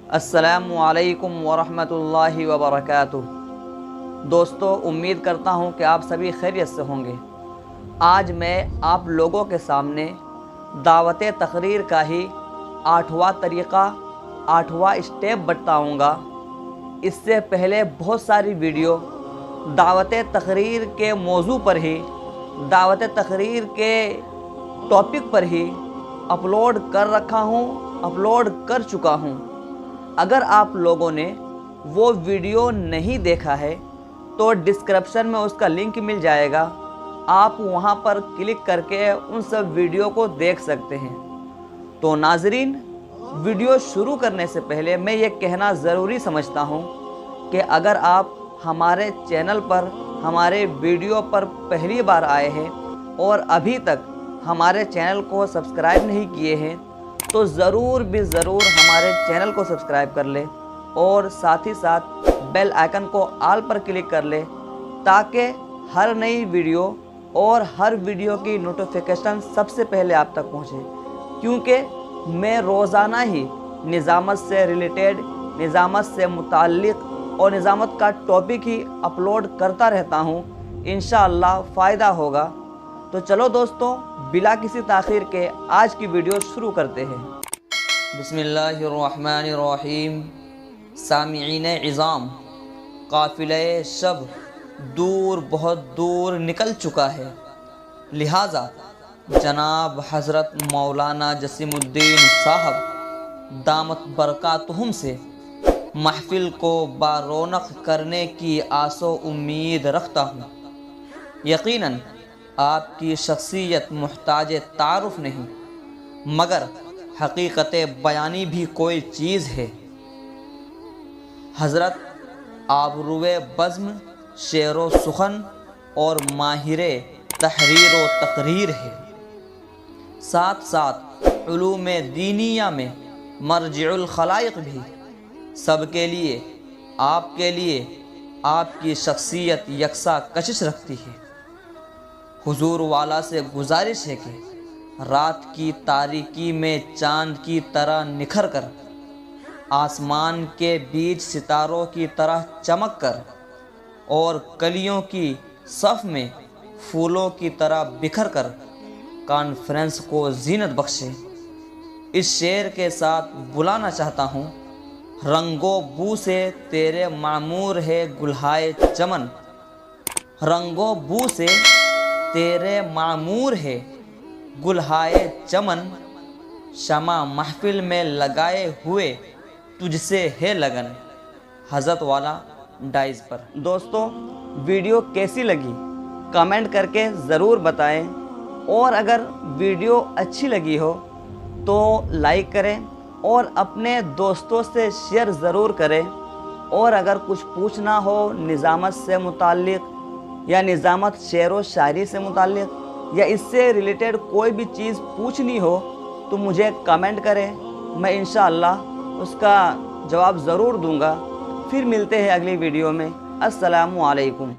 अस्सलामु अलैकुम वरहमतुल्लाहि वबरकातुह। दोस्तों, उम्मीद करता हूँ कि आप सभी खैरियत से होंगे। आज मैं आप लोगों के सामने दावत तकरीर का ही 8वां तरीक़ा, 8वां स्टेप बताऊँगा। इससे पहले बहुत सारी वीडियो दावत तकरीर के मौजू पर ही, दावत तकरीर के टॉपिक पर ही अपलोड कर चुका हूँ। अगर आप लोगों ने वो वीडियो नहीं देखा है तो डिस्क्रिप्शन में उसका लिंक मिल जाएगा, आप वहाँ पर क्लिक करके उन सब वीडियो को देख सकते हैं। तो नाज़रीन, वीडियो शुरू करने से पहले मैं ये कहना ज़रूरी समझता हूँ कि अगर आप हमारे चैनल पर, हमारे वीडियो पर पहली बार आए हैं और अभी तक हमारे चैनल को सब्सक्राइब नहीं किए हैं तो ज़रूर हमारे चैनल को सब्सक्राइब कर ले और साथ ही साथ बेल आइकन को ऑल पर क्लिक कर ले, ताकि हर नई वीडियो और हर वीडियो की नोटिफिकेशन सबसे पहले आप तक पहुंचे। क्योंकि मैं रोज़ाना ही निज़ामत से रिलेटेड, निज़ामत से मुताल्लिक़ और निज़ामत का टॉपिक ही अपलोड करता रहता हूं। इंशाअल्लाह फ़ायदा होगा। तो चलो दोस्तों, बिला किसी ताख़ीर के आज की वीडियो शुरू करते हैं। बिस्मिल्लाहिर्रहमानिर्रहीम। सामिईन इज़ाम, काफ़िले शब दूर, बहुत दूर निकल चुका है, लिहाजा जनाब हज़रत मौलाना जसीमुद्दीन साहब दामत बरकातुहुम से महफ़िल को बारौनक़ करने की आसो उम्मीद रखता हूँ। यकीनन आपकी शख्सियत मुहताज तारुफ़ नहीं, मगर हकीकत बयानी भी कोई चीज़ है। हज़रत आबरूए बज़्म, शेरो सुखन और माहिरे तहरीर व तकरीर है। साथ साथ उलूम दीनिया में मरजिउल खलाइक़ भी। सबके लिए, आपके लिए आपकी शख्सियत यकसा कशिश रखती है। हुजूर वाला से गुजारिश है कि रात की तारीकी में चाँद की तरह निखर कर, आसमान के बीच सितारों की तरह चमक कर और कलियों की सफ़ में फूलों की तरह बिखर कर कॉन्फ्रेंस को जीनत बख्शे। इस शेर के साथ बुलाना चाहता हूँ, रंगो बू से तेरे मामूर है गुलहाए चमन, रंगो बू से तेरे मामूर है गुलहाए चमन, शमा महफिल में लगाए हुए तुझसे है लगन। हज़रत वाला डाइज पर। दोस्तों, वीडियो कैसी लगी कमेंट करके ज़रूर बताएं, और अगर वीडियो अच्छी लगी हो तो लाइक करें और अपने दोस्तों से शेयर ज़रूर करें। और अगर कुछ पूछना हो निज़ामत से मुताल्लिक़ या निज़ामत शेर व शायरी से मुताल्लिक़ या इससे रिलेटेड कोई भी चीज़ पूछनी हो तो मुझे कमेंट करें, मैं इंशाअल्लाह उसका जवाब ज़रूर दूंगा। फिर मिलते हैं अगली वीडियो में। अस्सलामु अलैकुम।